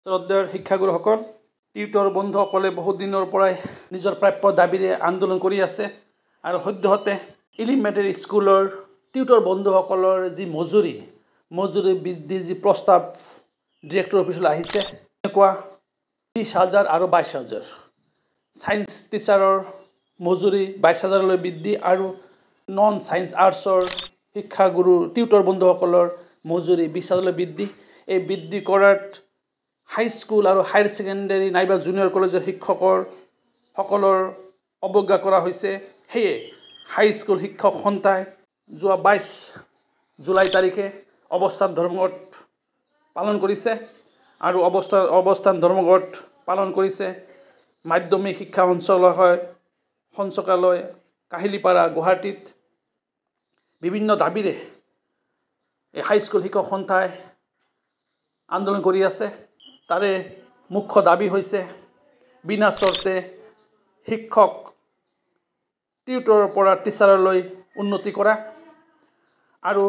শ্ৰদ্ধেয় শিক্ষাগুৰুসকল, tutor বন্ধুসকলে বহুত দিনৰ পৰাই নিজৰ প্ৰাপ্য দাবীৰে আন্দোলন কৰি আছে আৰু সদ্যহতে এলিমেণ্টাৰী স্কুলৰ টিউটৰ বন্ধুসকলৰ যি মজুৰি বৃদ্ধিৰ যি প্ৰস্তাৱ ডিৰেক্টৰ অফিচলৈ আহিছে, এনেকুৱা 20,000 আৰু 22,000 ছায়েন্স টিচাৰৰ মজুৰি 22,000লৈ বৃদ্ধি আৰু নন ছায়েন্স আৰ্টছৰ শিক্ষাগুৰু টিউটৰ বন্ধুসকলৰ মজুৰি 20,000লৈ বৃদ্ধি। এই বৃদ্ধি কৰাত হাইস্কুল আৰু হায়াৰ ছেকেণ্ডাৰী নাইবা জুনিয়ৰ কলেজৰ শিক্ষকসকলৰ অৱজ্ঞা কৰা হৈছে। সেয়ে হাইস্কুল শিক্ষক সন্থাই যোৱা 22 জুলাই তাৰিখে অৱস্থান ধৰ্মঘট পালন কৰিছে আৰু অৱস্থান ধৰ্মঘট পালন কৰিছে মাধ্যমিক শিক্ষা সঞ্চালকালয় কাহিলীপাৰা গুৱাহাটীত। বিভিন্ন দাবীৰে এই হাইস্কুল শিক্ষক সন্থাই আন্দোলন কৰি আছে। তাৰে মুখ্য দাবী হৈছে বিনা চৰ্তে শিক্ষক টিউটৰৰ পৰা টিচাৰলৈ উন্নতি কৰা আৰু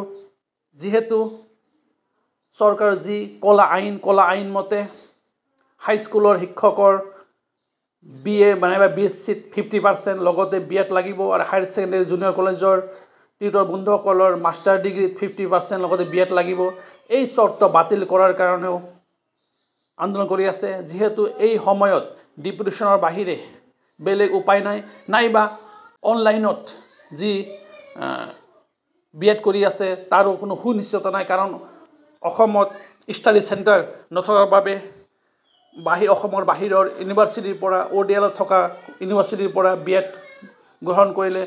যিহেতু চৰকাৰৰ যি কলা আইন মতে হাইস্কুলৰ শিক্ষকৰ BA নাইবা BSCত 50% লগতে BEd লাগিব আৰু হায়াৰ ছেকেণ্ডাৰী জুনিয়ৰ কলেজৰ টিউটৰ বন্ধুসকলৰ মাষ্টাৰ ডিগ্ৰীত 50% লগতে BEd লাগিব। এই চৰ্ত বাতিল কৰাৰ কাৰণেও আন্দোলন কৰি আছে। যিহেতু এই সময়ত ডিপুটেশ্যনৰ বাহিৰে বেলেগ উপায় নাই, নাইবা অনলাইনত যি BEd কৰি আছে তাৰো কোনো সুনিশ্চিত নাই, কাৰণ অসমত ষ্টাডি চেণ্টাৰ নথকাৰ বাবে অসমৰ বাহিৰৰ ইউনিভাৰ্চিটিৰ পৰা ODL থকা ইউনিভাৰ্চিটিৰ পৰা BEd গ্ৰহণ কৰিলে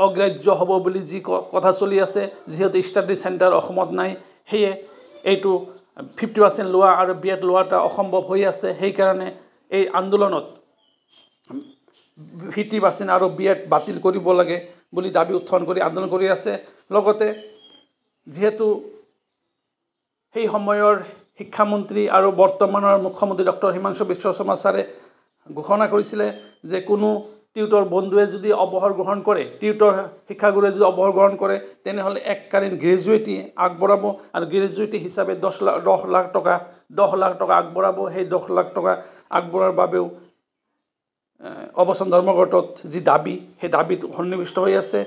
অগ্ৰাহ্য হ'ব বুলি যি কথা চলি আছে। যিহেতু ষ্টাডি চেণ্টাৰ অসমত নাই, সেয়ে এইটো 50% লোৱা আৰু BEd লোৱাটা অসম্ভৱ হৈ আছে। সেইকাৰণে এই আন্দোলনত 50% আৰু BEd বাতিল কৰিব লাগে বুলি দাবী উত্থাপন কৰি আন্দোলন কৰি আছে। লগতে যিহেতু সেই সময়ৰ শিক্ষামন্ত্ৰী আৰু বৰ্তমানৰ মুখ্যমন্ত্ৰী ডক্টৰ হিমন্ত বিশ্ব শৰ্মা ছাৰে ঘোষণা কৰিছিলে যে কোনো টিউটৰ বন্ধুৱে যদি অৱসৰ গ্ৰহণ কৰে, টিউটৰ শিক্ষাগুৰুৱে যদি অৱসৰ গ্ৰহণ কৰে, তেনেহ'লে এককালীন গ্ৰেজুৱেটি আগবঢ়াব আৰু গ্ৰেজুৱেটি হিচাপে 10 লাখ টকা আগবঢ়াব। সেই 10 লাখ টকা আগবঢ়োৱাৰ বাবেও অৱস্থান ধৰ্মঘটত যি দাবী, সেই দাবীত সন্নিৱিষ্ট হৈ আছে।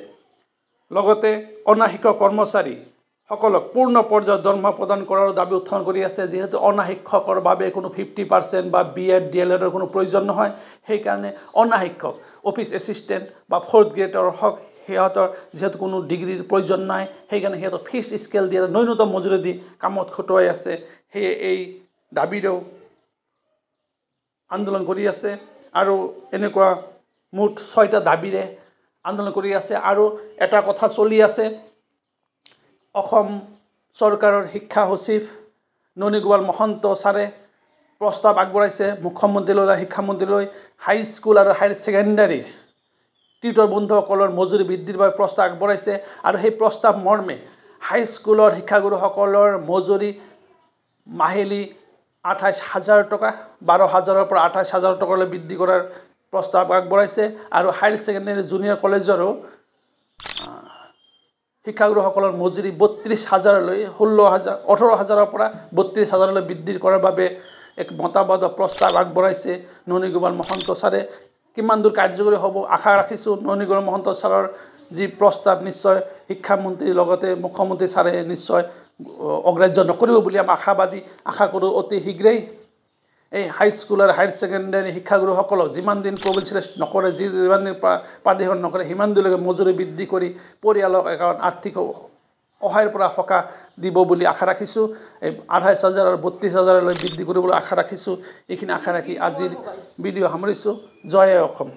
লগতে অনা শিক্ষক কৰ্মচাৰীসকলক পূৰ্ণ পৰ্যায়ৰ দৰমহা প্ৰদান কৰাৰ দাবী উত্থাপন কৰি আছে। যিহেতু অনা শিক্ষকৰ বাবে কোনো 50% বা BEd DLEডৰ কোনো প্ৰয়োজন নহয়, সেইকাৰণে অনা শিক্ষক অফিচ এছিষ্টেণ্ট বা 4th গ্ৰেডৰ হওক, সিহঁতৰ যিহেতু কোনো ডিগ্ৰীৰ প্ৰয়োজন নাই, সেইকাৰণে সিহঁতৰ ফিজ স্কেল দিয়ে ন্যূনতম মজুৰি দি কামত খটুৱাই আছে। সেয়ে এই দাবীৰেও আন্দোলন কৰি আছে আৰু এনেকুৱা মুঠ 6টা দাবীৰে আন্দোলন কৰি আছে। আৰু এটা কথা চলি আছে, অসম চৰকাৰৰ শিক্ষা সচিব ননীগোপাল মহন্ত ছাৰে প্ৰস্তাৱ আগবঢ়াইছে মুখ্যমন্ত্ৰীলৈ, শিক্ষামন্ত্ৰীলৈ, হাইস্কুল আৰু হায়াৰ ছেকেণ্ডাৰীৰ টিউটৰ বন্ধুসকলৰ মজুৰি বৃদ্ধিৰ বাবে প্ৰস্তাৱ আগবঢ়াইছে। আৰু সেই প্ৰস্তাৱ মৰ্মে হাইস্কুলৰ শিক্ষাগুৰুসকলৰ মজুৰি মাহিলী 28,000 টকা, 12,000ৰ পৰা 28,000 টকালৈ বৃদ্ধি কৰাৰ প্ৰস্তাৱ আগবঢ়াইছে। আৰু হায়াৰ ছেকেণ্ডাৰী জুনিয়ৰ কলেজৰো শিক্ষাগুৰুসকলৰ মজুৰি 32,000লৈ 18,000ৰ পৰা 32,000লৈ বৃদ্ধি কৰাৰ বাবে এক মতামত বা প্ৰস্তাৱ আগবঢ়াইছে ননীগোপাল মহন্ত ছাৰে। কিমান দূৰ কাৰ্যকৰী হ'ব আশা ৰাখিছোঁ। ননীগোপাল মহন্ত ছাৰৰ যি প্ৰস্তাৱ নিশ্চয় শিক্ষামন্ত্ৰীৰ লগতে মুখ্যমন্ত্ৰী ছাৰে নিশ্চয় অগ্ৰাহ্য নকৰিব বুলি আমি আশা কৰোঁ। অতি শীঘ্ৰেই এই হাইস্কুল আৰু হায়াৰ ছেকেণ্ডাৰী শিক্ষাগুৰুসকলক যিমান দিন প্ৰভিঞ্চিয়েলাইজ নকৰে, যিমান দিন প্ৰাধিকৰণ নকৰে, সিমান দিনলৈকে মজুৰি বৃদ্ধি কৰি পৰিয়ালক এখন আৰ্থিক সহায়ৰ পৰা সকাহ দিব বুলি আশা ৰাখিছোঁ। এই 28,000 আৰু 32,000লৈ বৃদ্ধি কৰিবলৈ আশা ৰাখিছোঁ। এইখিনি আশা ৰাখি আজিৰ ভিডিঅ' সামৰিছোঁ। জয় অসম।